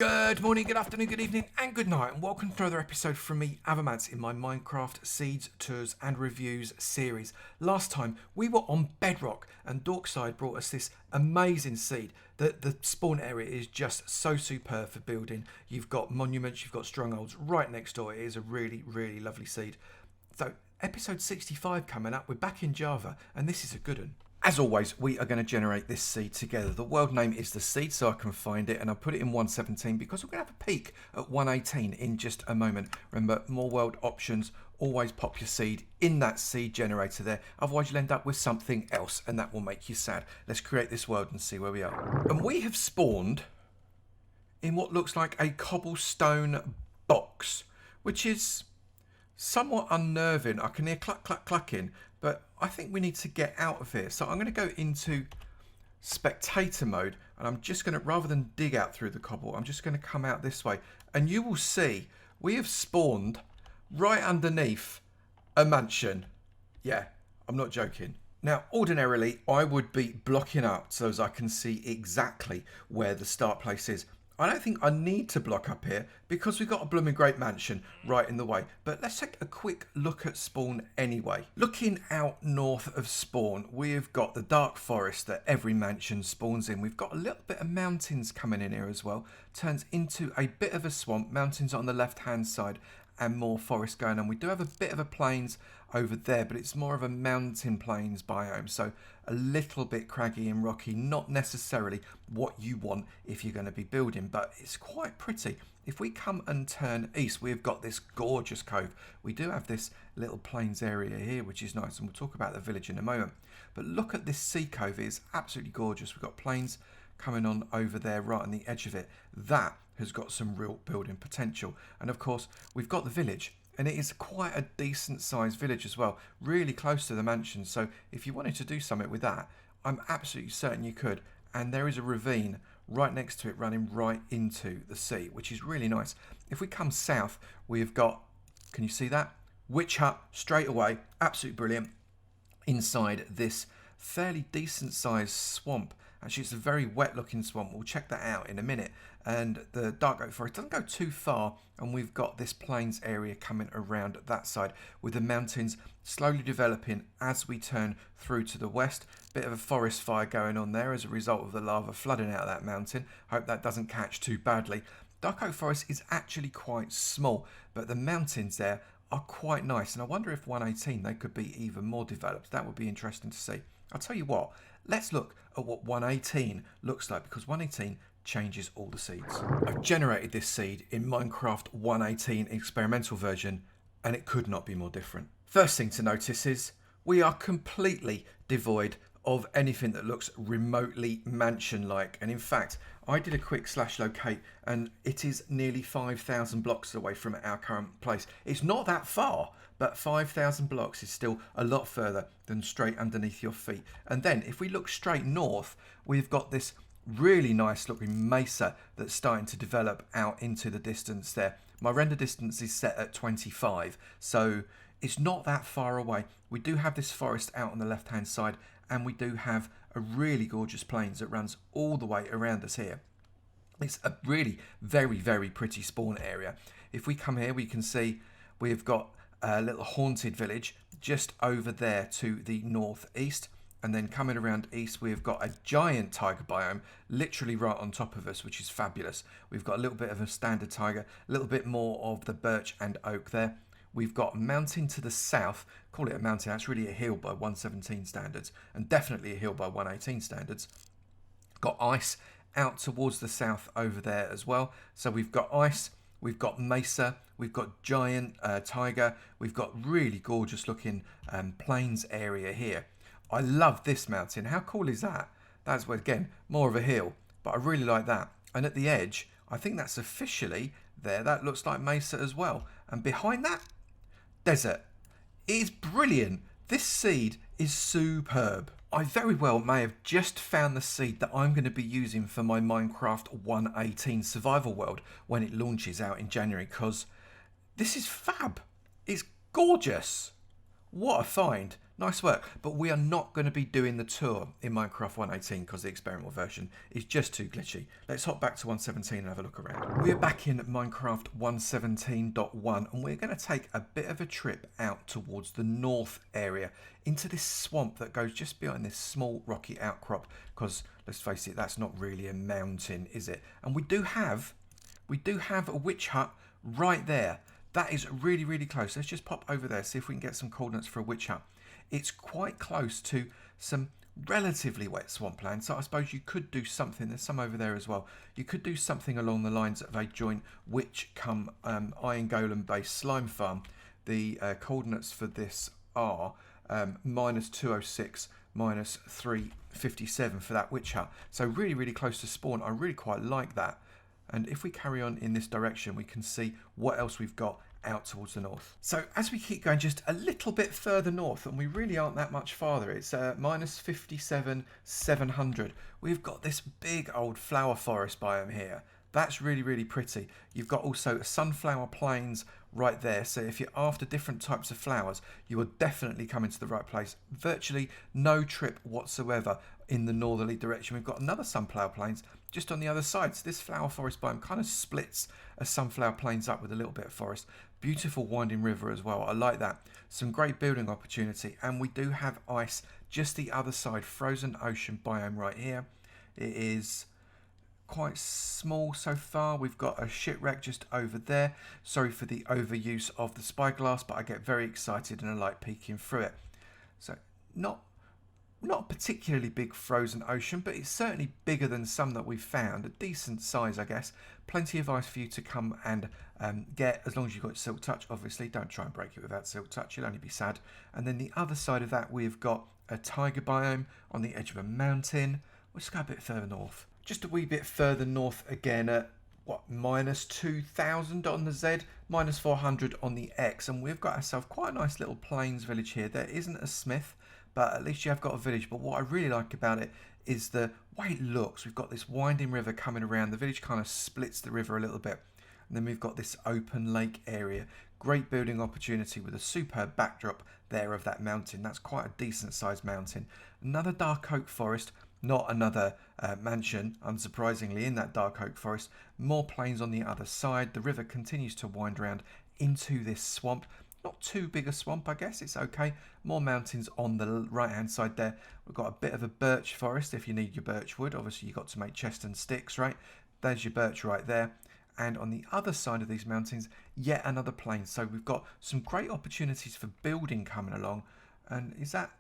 Good morning, good afternoon, good evening, and good night, and welcome to another episode from me, Avomance, in my Minecraft Seeds, Tours, and Reviews series. Last time, we were on Bedrock, and Dorkside brought us this amazing seed. The spawn area is just so superb for building. You've got monuments, you've got strongholds right next door. It is a really, really lovely seed. So, episode 65 coming up. We're back in Java, and this is a good one. As always, we are going to generate this seed together. The world name is the seed, so I can find it, and I'll put it in 117 because we're going to have a peek at 118 in just a moment. Remember, more world options, always pop your seed in that seed generator there. Otherwise, you'll end up with something else, and that will make you sad. Let's create this world and see where we are. And we have spawned in what looks like a cobblestone box, which is somewhat unnerving. I can hear cluck, cluck, clucking, but I think we need to get out of here. So I'm going to go into spectator mode, and I'm just going to, rather than dig out through the cobble, I'm just going to come out this way. And you will see we have spawned right underneath a mansion. Yeah, I'm not joking. Now, ordinarily, I would be blocking up so as I can see exactly where the start place is. I don't think I need to block up here because we've got a blooming great mansion right in the way. But let's take a quick look at spawn anyway. Looking out north of spawn, we've got the dark forest that every mansion spawns in. We've got a little bit of mountains coming in here as well. Turns into a bit of a swamp. Mountains on the left-hand side and more forest going on. We do have a bit of a plains over there, but it's more of a mountain plains biome, so a little bit craggy and rocky, not necessarily what you want if you're going to be building, but it's quite pretty. If we come and turn east, we've got this gorgeous cove. We do have this little plains area here, which is nice, and we'll talk about the village in a moment. But look at this sea cove. It's absolutely gorgeous. We've got plains coming on over there right on the edge of it. That has got some real building potential. And of course, we've got the village, and it is quite a decent sized village as well, really close to the mansion. So if you wanted to do something with that, I'm absolutely certain you could. And there is a ravine right next to it running right into the sea, which is really nice. If we come south, we've got, can you see that? Witch hut straight away, absolutely brilliant. Inside this fairly decent sized swamp. Actually, it's a very wet looking swamp. We'll check that out in a minute. And the dark oak forest doesn't go too far, and we've got this plains area coming around that side with the mountains slowly developing as we turn through to the west. Bit of a forest fire going on there as a result of the lava flooding out of that mountain. Hope that doesn't catch too badly. Dark oak forest is actually quite small, but the mountains there are quite nice, and I wonder if 118 they could be even more developed. That would be interesting to see. I'll tell you what, let's look at what 118 looks like, because 118 changes all the seeds. I've generated this seed in Minecraft 118 experimental version, and it could not be more different. First thing to notice is we are completely devoid of anything that looks remotely mansion-like, and in fact I did a quick /locate and it is nearly 5,000 blocks away from our current place. It's not that far, but 5,000 blocks is still a lot further than straight underneath your feet. And then if we look straight north, we've got this really nice looking mesa that's starting to develop out into the distance there. My render distance is set at 25, so it's not that far away. We do have this forest out on the left hand side, and we do have a really gorgeous plains that runs all the way around us here. It's a really very, very pretty spawn area. If we come here, we can see we've got a little haunted village just over there to the northeast. And then coming around east, we've got a giant tiger biome literally right on top of us, which is fabulous. We've got a little bit of a standard tiger, a little bit more of the birch and oak there. We've got a mountain to the south. Call it a mountain, that's really a hill by 117 standards, and definitely a hill by 118 standards. Got ice out towards the south over there as well. So we've got ice, we've got mesa, we've got giant tiger, we've got really gorgeous looking plains area here. I love this mountain. How cool is that? That's, well, again, more of a hill, but I really like that. And at the edge, I think that's officially there. That looks like mesa as well. And behind that, desert. It is brilliant. This seed is superb. I very well may have just found the seed that I'm going to be using for my Minecraft 118 survival world when it launches out in January, because this is fab. It's gorgeous. What a find. Nice work, but we are not going to be doing the tour in Minecraft 1.18 because the experimental version is just too glitchy. Let's hop back to 1.17 and have a look around. We're back in Minecraft 1.17.1 and we're going to take a bit of a trip out towards the north area into this swamp that goes just behind this small rocky outcrop because, let's face it, that's not really a mountain, is it? And we do have a witch hut right there. That is really, really close. Let's just pop over there, see if we can get some coordinates for a witch hut. It's quite close to some relatively wet swampland, so I suppose you could do something. There's some over there as well. You could do something along the lines of a joint witch come iron golem based slime farm. The coordinates for this are -206, -357 for that witch hut. So really, really close to spawn. I really quite like that. And if we carry on in this direction, we can see what else we've got out towards the north. So as we keep going just a little bit further north, and we really aren't that much farther, it's -57, 700. We've got this big old flower forest biome here. That's really, really pretty. You've got also sunflower plains right there. So if you're after different types of flowers, you will definitely come into the right place. Virtually no trip whatsoever in the northerly direction. We've got another sunflower plains just on the other side. So this flower forest biome kind of splits a sunflower plains up with a little bit of forest. Beautiful winding river as well. I like that. Some great building opportunity. And we do have ice just the other side. Frozen ocean biome right here. It is quite small so far. We've got a shipwreck just over there. Sorry for the overuse of the spyglass, but I get very excited and I like peeking through it. So not a particularly big frozen ocean, but it's certainly bigger than some that we've found. A decent size, I guess. Plenty of ice for you to come and get, as long as you've got silk touch. Obviously, don't try and break it without silk touch. You'll only be sad. And then the other side of that, we've got a tiger biome on the edge of a mountain. We'll just go a bit further north. Just a wee bit further north again at, what, -2000 on the Z, -400 on the X. And we've got ourselves quite a nice little plains village here. There isn't a smith, but at least you have got a village. But what I really like about it is the way it looks. We've got this winding river coming around. The village kind of splits the river a little bit. And then we've got this open lake area. Great building opportunity with a superb backdrop there of that mountain. That's quite a decent sized mountain. Another dark oak forest. Not another mansion, unsurprisingly, in that dark oak forest. More plains on the other side. The river continues to wind around into this swamp. Not too big a swamp, I guess. It's okay. More mountains on the right-hand side there. We've got a bit of a birch forest if you need your birch wood. Obviously, you've got to make chest and sticks, right? There's your birch right there. And on the other side of these mountains, yet another plain. So we've got some great opportunities for building coming along. And is that...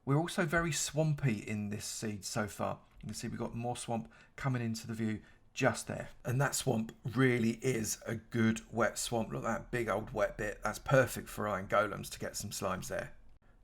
We're also very swampy in this seed so far. You can see we've got more swamp coming into the view just there. And that swamp really is a good wet swamp. Look at that big old wet bit. That's perfect for iron golems to get some slimes there.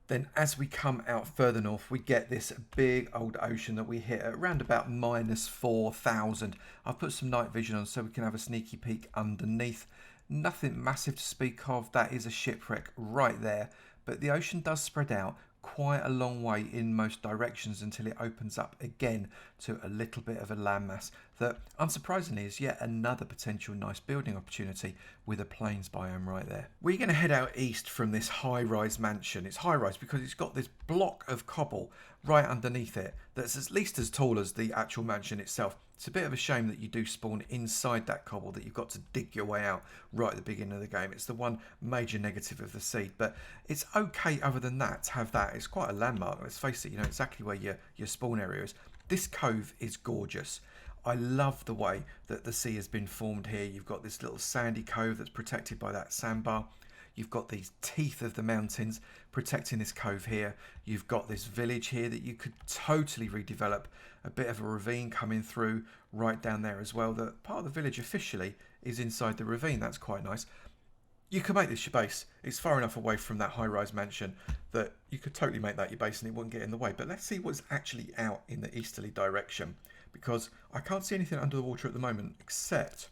Then as we come out further north, we get this big old ocean that we hit at around about -4000. I've put some night vision on so we can have a sneaky peek underneath. Nothing massive to speak of. That is a shipwreck right there. But the ocean does spread out quite a long way in most directions until it opens up again to a little bit of a landmass that, unsurprisingly, is yet another potential nice building opportunity with a plains biome right there. We're going to head out east from this high-rise mansion. It's high-rise because it's got this block of cobble right underneath it that's at least as tall as the actual mansion itself. It's a bit of a shame that you do spawn inside that cobble, that you've got to dig your way out right at the beginning of the game. It's the one major negative of the seed, but it's okay other than that to have that. It's quite a landmark. Let's face it, you know exactly where your spawn area is. This cove is gorgeous. I love the way that the sea has been formed here. You've got this little sandy cove that's protected by that sandbar. You've got these teeth of the mountains protecting this cove here. You've got this village here that you could totally redevelop. A bit of a ravine coming through right down there as well. That part of the village officially is inside the ravine. That's quite nice. You could make this your base. It's far enough away from that high-rise mansion that you could totally make that your base and it wouldn't get in the way. But let's see what's actually out in the easterly direction, because I can't see anything under the water at the moment, except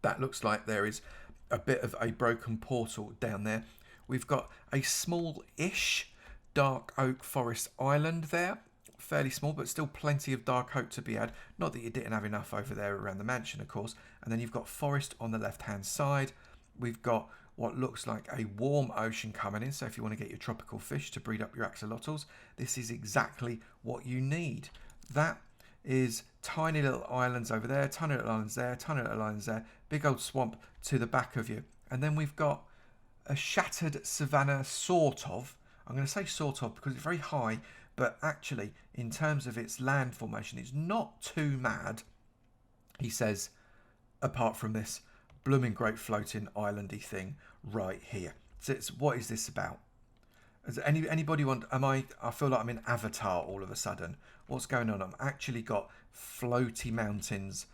that looks like there is a bit of a broken portal down there. We've got a small-ish dark oak forest island there. Fairly small, but still plenty of dark oak to be had. Not that you didn't have enough over there around the mansion, of course. And then you've got forest on the left-hand side. We've got what looks like a warm ocean coming in. So if you want to get your tropical fish to breed up your axolotls, this is exactly what you need. That is tiny little islands over there, tiny little islands there, tiny little islands there, big old swamp to the back of you. And then we've got a shattered savanna, sort of. I'm going to say sort of because it's very high, but actually in terms of its land formation, it's not too mad, he says, apart from this blooming great floating islandy thing right here. So it's, what is this about? Does anybody want, I feel like I'm in Avatar all of a sudden. What's going on? I've actually got floaty mountains.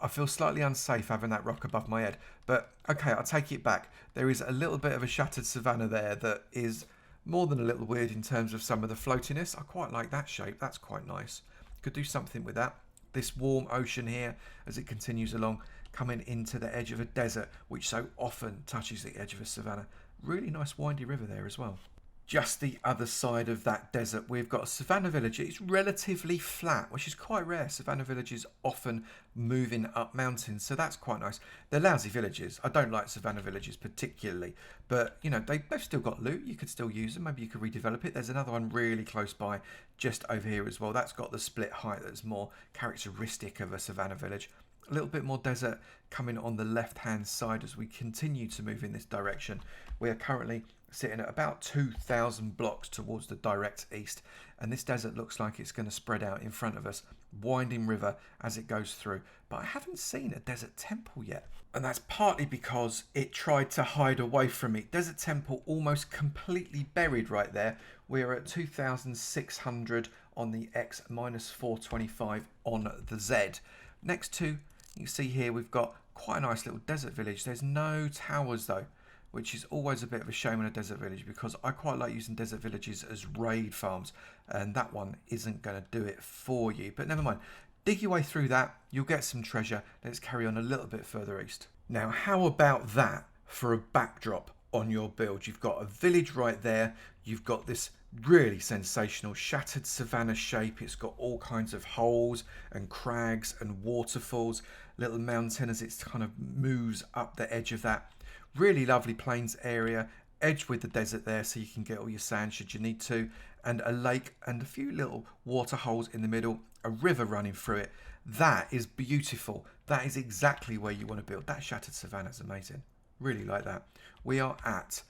I feel slightly unsafe having that rock above my head. But okay, I'll take it back. There is a little bit of a shattered savanna there that is more than a little weird in terms of some of the floatiness. I quite like that shape. That's quite nice. Could do something with that. This warm ocean here as it continues along, coming into the edge of a desert, which so often touches the edge of a savanna. Really nice windy river there as well. Just the other side of that desert, we've got a savanna village. It's relatively flat, which is quite rare. Savanna villages often moving up mountains, so that's quite nice. They're lousy villages. I don't like savanna villages particularly, but you know, they've still got loot. You could still use them. Maybe you could redevelop it. There's another one really close by, just over here as well. That's got the split height that's more characteristic of a savanna village. A little bit more desert coming on the left-hand side as we continue to move in this direction. We are currently sitting at about 2,000 blocks towards the direct east, and this desert looks like it's going to spread out in front of us, winding river as it goes through. But I haven't seen a desert temple yet, and that's partly because it tried to hide away from me. Desert temple almost completely buried right there. We're at 2,600 on the X, minus 425 on the Z. Next to, you can see here, we've got quite a nice little desert village. There's no towers though, which is always a bit of a shame in a desert village because I quite like using desert villages as raid farms, and that one isn't going to do it for you. But never mind. Dig your way through that. You'll get some treasure. Let's carry on a little bit further east. Now, how about that for a backdrop on your build? You've got a village right there. You've got this really sensational shattered savanna shape. It's got all kinds of holes and crags and waterfalls, little mountain as it kind of moves up the edge of that. Really lovely plains area, edged with the desert there so you can get all your sand should you need to, and a lake and a few little water holes in the middle, a river running through it. That is beautiful. That is exactly where you want to build. That shattered savanna is amazing. Really like that. We are at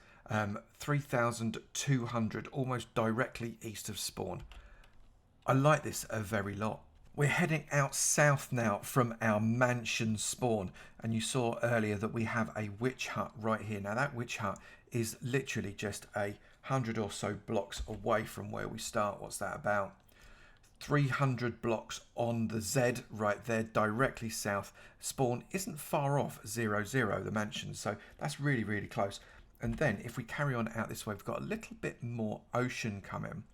3,200, almost directly east of spawn. I like this a very lot. We're heading out south now from our mansion spawn, and you saw earlier that we have a witch hut right here. Now that witch hut is literally just 100 or so blocks away from where we start. What's that about? 300 blocks on the Z right there, directly south. Spawn isn't far off 0, 0, the mansion, so that's really, really close. And then if we carry on out this way, we've got a little bit more ocean coming.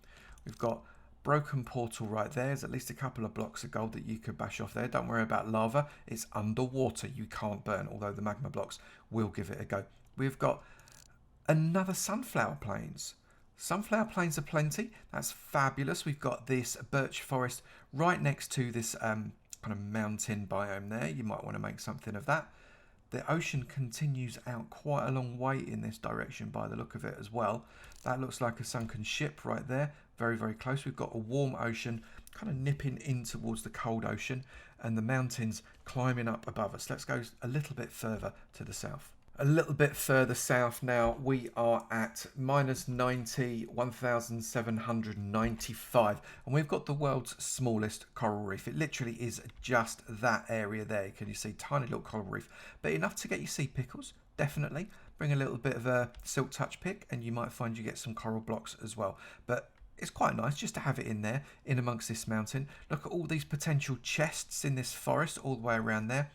We've got broken portal right there. There's at least a couple of blocks of gold that you could bash off there. Don't worry about lava. It's underwater. You can't burn, although the magma blocks will give it a go. We've got another sunflower plains. Sunflower plains are plenty. That's fabulous. We've got this birch forest right next to this kind of mountain biome there. You might want to make something of that. The ocean continues out quite a long way in this direction by the look of it as well. That looks like a sunken ship right there. Very, very close. We've got a warm ocean kind of nipping in towards the cold ocean, and the mountains climbing up above us. Let's go a little bit further to the south. A little bit further south now, we are at minus 90, 1,795, and we've got the world's smallest coral reef. It literally is just that area there. Can you see? Tiny little coral reef, but enough to get you sea pickles, definitely. Bring a little bit of a silk touch pick and you might find you get some coral blocks as well. But it's quite nice just to have it in there, in amongst this mountain. Look at all these potential chests in this forest all the way around there.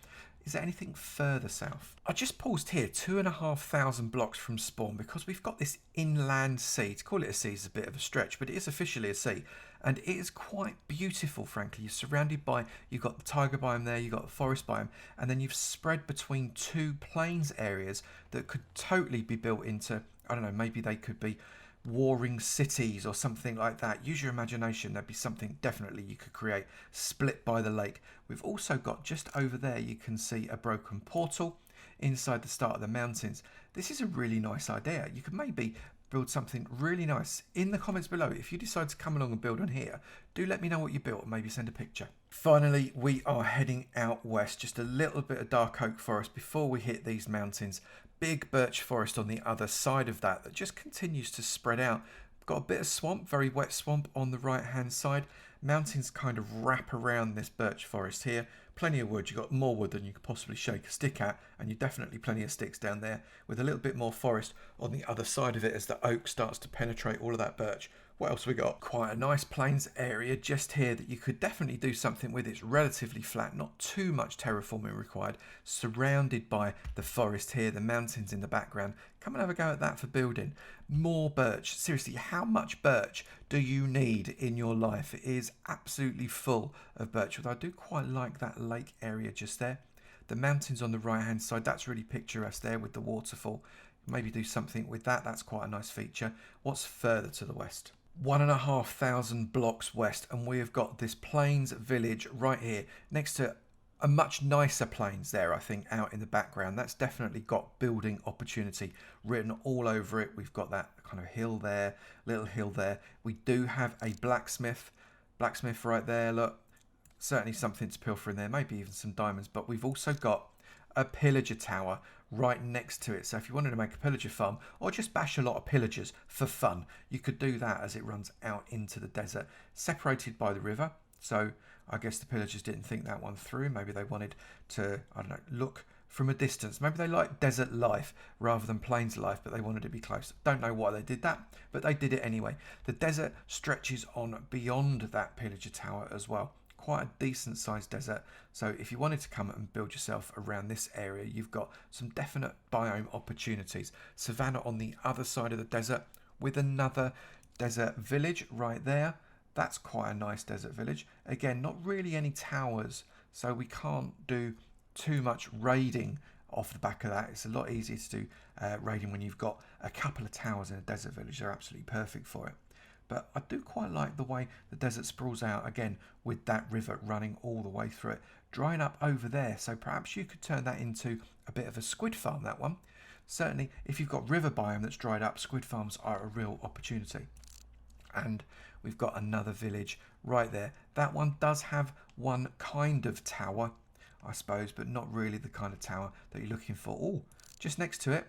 Is there anything further south? I just paused here, 2,500 blocks from spawn, because we've got this inland sea. To call it a sea is a bit of a stretch, but it is officially a sea. And it is quite beautiful, frankly. You're surrounded by, you've got the tiger biome there, you've got the forest biome, and then you've spread between two plains areas that could totally be built into, I don't know, maybe they could be warring cities or something like that. Use your imagination. There'd be something definitely you could create, split by the lake. We've also got just over there, you can see a broken portal. inside the start of the mountains. This is a really nice idea. You could maybe build something really nice. In the comments below, if you decide to come along and build on here, do let me know what you built and maybe send a picture. Finally, we are heading out west, just a little bit of dark oak forest before we hit these mountains. Big birch forest on the other side of that just continues to spread out. Got a bit of swamp, very wet swamp on the right hand side. Mountains kind of wrap around this birch forest here. Plenty of wood. You've got more wood than you could possibly shake a stick at, and you've definitely plenty of sticks down there, with a little bit more forest on the other side of it as the oak starts to penetrate all of that birch. What else we got? Quite a nice plains area just here that you could definitely do something with. It's relatively flat, not too much terraforming required, surrounded by the forest here, the mountains in the background. Come and have a go at that for building. More birch. Seriously, how much birch do you need in your life? It is absolutely full of birch, although I do quite like that lake area just there. The mountains on the right hand side, that's really picturesque there with the waterfall. Maybe do something with that. That's quite a nice feature. What's further to the west? 1,500 blocks west, and we have got this plains village right here next to a much nicer plains there, I think, out in the background. That's definitely got building opportunity written all over it. We've got that kind of hill there, little hill there. We do have a blacksmith right there. Look, certainly something to pilfer in there, maybe even some diamonds. But we've also got a pillager tower right next to it. So if you wanted to make a pillager farm or just bash a lot of pillagers for fun, you could do that as it runs out into the desert, separated by the river. So I guess the pillagers didn't think that one through. Maybe they wanted to, I don't know, look from a distance. Maybe they like desert life rather than plains life, but they wanted to be close. Don't know why they did that, but they did it anyway. The desert stretches on beyond that pillager tower as well. Quite a decent sized desert. So if you wanted to come and build yourself around this area, you've got some definite biome opportunities. Savannah on the other side of the desert with another desert village right there. That's quite a nice desert village. Again, not really any towers, so we can't do too much raiding off the back of that. It's a lot easier to do raiding when you've got a couple of towers in a desert village. They're absolutely perfect for it. But I do quite like the way the desert sprawls out, again, with that river running all the way through it, drying up over there. So perhaps you could turn that into a bit of a squid farm, that one. Certainly, if you've got river biome that's dried up, squid farms are a real opportunity. And we've got another village right there. That one does have one kind of tower, I suppose, but not really the kind of tower that you're looking for. Oh, just next to it,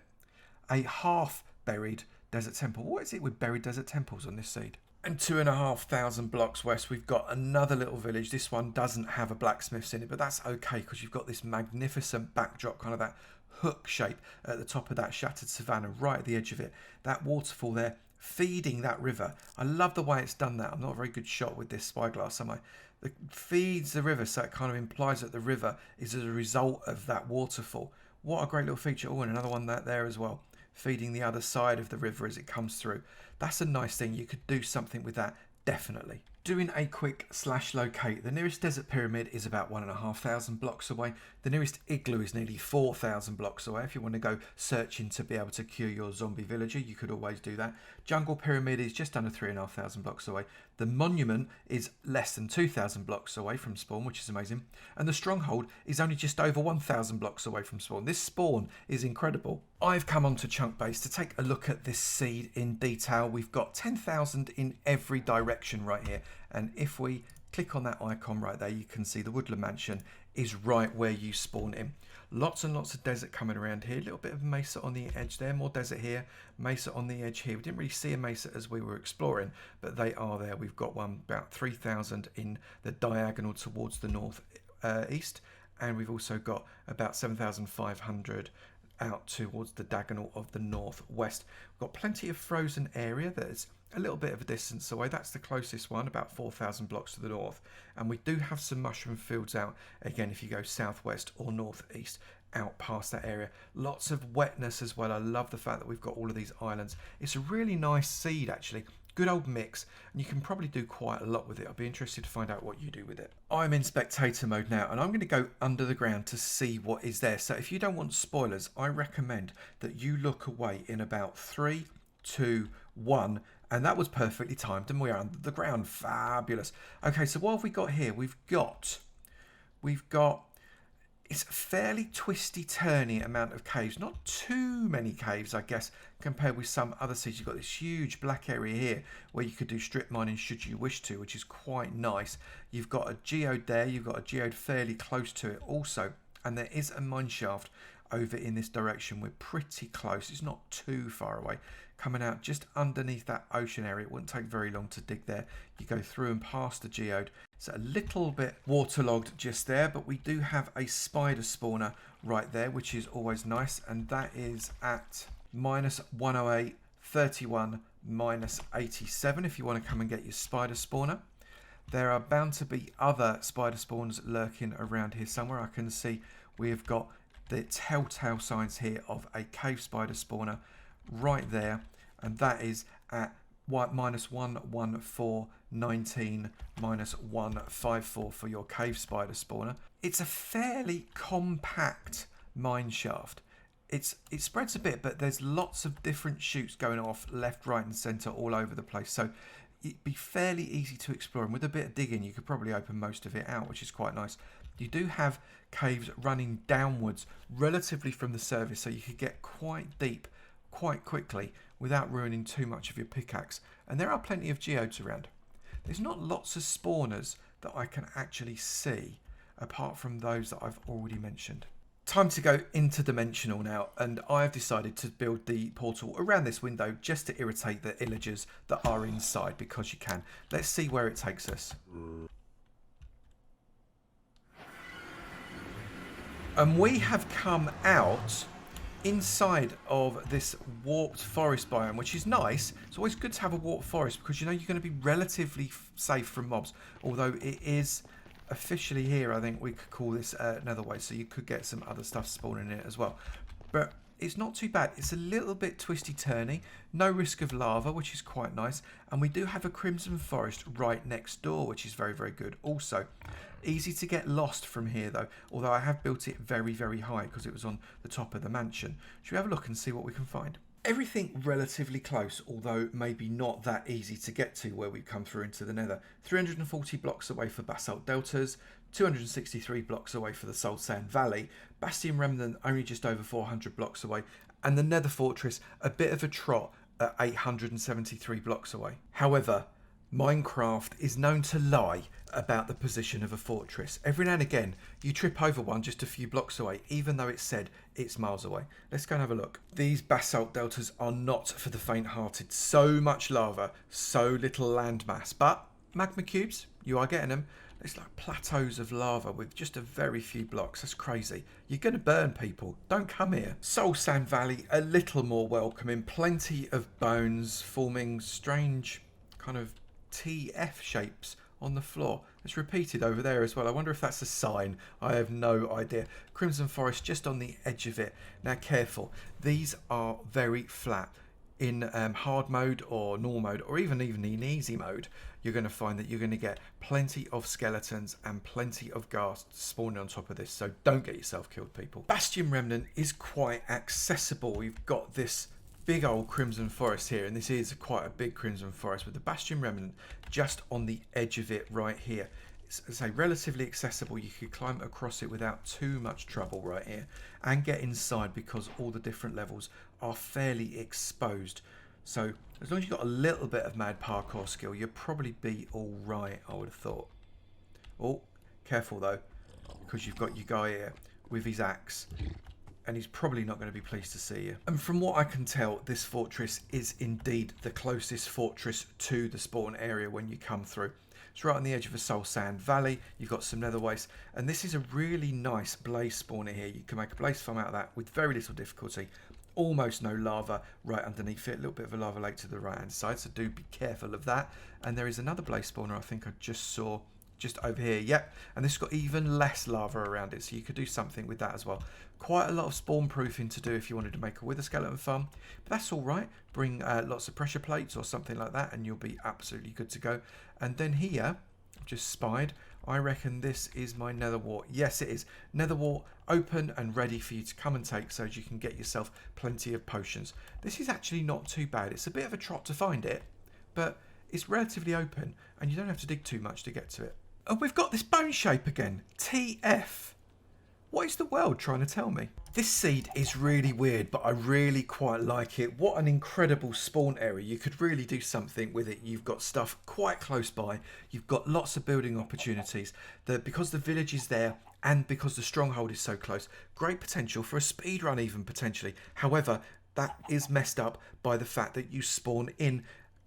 a half-buried desert temple. What is it with buried desert temples on this seed? And 2,500 blocks west, we've got another little village. This one doesn't have a blacksmith's in it, but that's okay because you've got this magnificent backdrop, kind of that hook shape at the top of that shattered savannah, right at the edge of it. That waterfall there, feeding that river. I love the way it's done that. I'm not a very good shot with this spyglass, am I? It feeds the river, so it kind of implies that the river is as a result of that waterfall. What a great little feature. Oh, and another one there as well, feeding the other side of the river as it comes through. That's a nice thing. You could do something with that, definitely. Doing a quick /locate. The nearest desert pyramid is about 1,500 blocks away. The nearest igloo is nearly 4,000 blocks away. If you want to go searching to be able to cure your zombie villager, you could always do that. Jungle pyramid is just under 3,500 blocks away. The monument is less than 2,000 blocks away from spawn, which is amazing. And the stronghold is only just over 1,000 blocks away from spawn. This spawn is incredible. I've come onto Chunk Base to take a look at this seed in detail. We've got 10,000 in every direction right here. And if we click on that icon right there, you can see the woodland mansion is right where you spawn in. Lots and lots of desert coming around here. A little bit of mesa on the edge there, more desert here, mesa on the edge here. We didn't really see a mesa as we were exploring, but they are there. We've got one about 3,000 in the diagonal towards the north east, and we've also got about 7,500 out towards the diagonal of the northwest. We've got plenty of frozen area that's a little bit of a distance away. That's the closest one, about 4,000 blocks to the north. And we do have some mushroom fields out, again, if you go southwest or northeast, out past that area. Lots of wetness as well. I love the fact that we've got all of these islands. It's a really nice seed, actually. Good old mix, and you can probably do quite a lot with it. I'll be interested to find out what you do with it. I'm in spectator mode now, and I'm going to go under the ground to see what is there. So if you don't want spoilers, I recommend that you look away in about 3, 2, 1, and that was perfectly timed, and we are under the ground. Fabulous. Okay, so what have we got here? We've got It's a fairly twisty-turny amount of caves. Not too many caves, I guess, compared with some other cities. You've got this huge black area here where you could do strip mining should you wish to, which is quite nice. You've got a geode there. You've got a geode fairly close to it also. And there is a mine shaft over in this direction. We're pretty close. It's not too far away. Coming out just underneath that ocean area. It wouldn't take very long to dig there. You go through and past the geode. It's a little bit waterlogged just there, but we do have a spider spawner right there, which is always nice. And that is at -108, 31, -87 if you want to come and get your spider spawner. There are bound to be other spider spawns lurking around here somewhere. I can see we've got the telltale signs here of a cave spider spawner right there, and that is at -114, 19, -154 for your cave spider spawner. It's a fairly compact mine shaft. It spreads a bit, but there's lots of different chutes going off left, right and centre all over the place, so it'd be fairly easy to explore, and with a bit of digging you could probably open most of it out, which is quite nice. You do have caves running downwards relatively from the surface, so you could get quite deep quite quickly without ruining too much of your pickaxe, and there are plenty of geodes around. There's not lots of spawners that I can actually see apart from those that I've already mentioned. Time to go interdimensional now, and I've decided to build the portal around this window just to irritate the illagers that are inside, because you can. Let's see where it takes us. And we have come out inside of this warped forest biome, which is nice. It's always good to have a warped forest because you know you're going to be relatively safe from mobs, although it is officially here. I think we could call this Netherway, so you could get some other stuff spawning in it as well, but it's not too bad. It's a little bit twisty-turny, no risk of lava, which is quite nice, and we do have a crimson forest right next door, which is very, very good. Also, easy to get lost from here though, although I have built it very, very high because it was on the top of the mansion. Should we have a look and see what we can find? Everything relatively close, although maybe not that easy to get to where we come through into the Nether. 340 blocks away for Basalt Deltas, 263 blocks away for the Soul Sand Valley, Bastion Remanent only just over 400 blocks away, and the Nether Fortress a bit of a trot at 873 blocks away. However, Minecraft is known to lie about the position of a fortress. Every now and again, you trip over one just a few blocks away, even though it's said it's miles away. Let's go and have a look. These basalt deltas are not for the faint-hearted. So much lava, so little landmass. But magma cubes, you are getting them. It's like plateaus of lava with just a very few blocks. That's crazy. You're going to burn people. Don't come here. Soul Sand Valley, a little more welcoming. Plenty of bones forming strange kind of TF shapes on the floor. It's repeated over there as well. I wonder if that's a sign. I have no idea. Crimson Forest just on the edge of it. Now careful. These are very flat. In hard mode or normal mode, or even in easy mode, you're going to find that you're going to get plenty of skeletons and plenty of ghasts spawning on top of this, so don't get yourself killed, people. Bastion Remanent is quite accessible. We've got this big old crimson forest here, and this is quite a big crimson forest with the Bastion Remanent just on the edge of it right here. It's relatively accessible. You could climb across it without too much trouble right here and get inside because all the different levels are fairly exposed. So as long as you've got a little bit of mad parkour skill, you'll probably be all right, I would have thought. Oh, careful though, because you've got your guy here with his axe, and he's probably not going to be pleased to see you. And from what I can tell, this fortress is indeed the closest fortress to the spawn area when you come through. It's right on the edge of a Soul Sand Valley. You've got some nether waste, and this is a really nice blaze spawner here. You can make a blaze farm out of that with very little difficulty. Almost no lava right underneath it. A little bit of a lava lake to the right hand side, so do be careful of that. And there is another blaze spawner I think I just saw just over here. Yep, and this has got even less lava around it, so you could do something with that as well. Quite a lot of spawn proofing to do if you wanted to make a wither skeleton farm, but that's all right. Bring lots of pressure plates or something like that, and you'll be absolutely good to go. And then here, I've just spied, I reckon this is my nether wart. Yes, it is. Nether wart open and ready for you to come and take, so that you can get yourself plenty of potions. This is actually not too bad. It's a bit of a trot to find it, but it's relatively open, and you don't have to dig too much to get to it. And we've got this bone shape again. TF. What is the world trying to tell me? This seed is really weird, but I really quite like it. What an incredible spawn area. You could really do something with it. You've got stuff quite close by. You've got lots of building opportunities. Because the village is there and because the stronghold is so close, great potential for a speed run even potentially. However, that is messed up by the fact that you spawn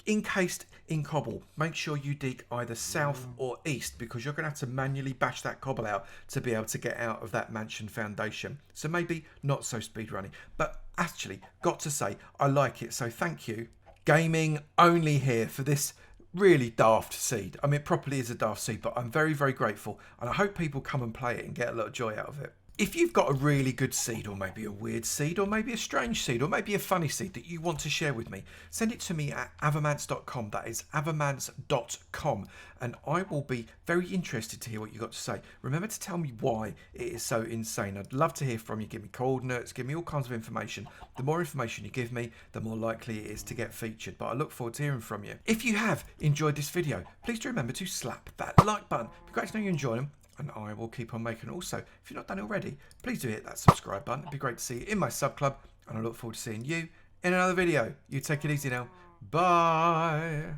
encased in cobble. Make sure you dig either south or east, because you're going to have to manually bash that cobble out to be able to get out of that mansion foundation. So maybe not so speedrunning, but actually got to say I like it, so thank you. Gaming only here for this really daft seed. I mean, it properly is a daft seed, but I'm very, very grateful, and I hope people come and play it and get a lot of joy out of it. If you've got a really good seed, or maybe a weird seed, or maybe a strange seed, or maybe a funny seed that you want to share with me, send it to me at avomance.com. That is avomance.com, and I will be very interested to hear what you've got to say. Remember to tell me why it is so insane. I'd love to hear from you. Give me coordinates, give me all kinds of information. The more information you give me, the more likely it is to get featured, but I look forward to hearing from you. If you have enjoyed this video, please do remember to slap that like button. It'd be great to know you enjoyed them, and I will keep on making. Also, if you've not done it already, please do hit that subscribe button. It'd be great to see you in my sub club, and I look forward to seeing you in another video. You take it easy now. Bye.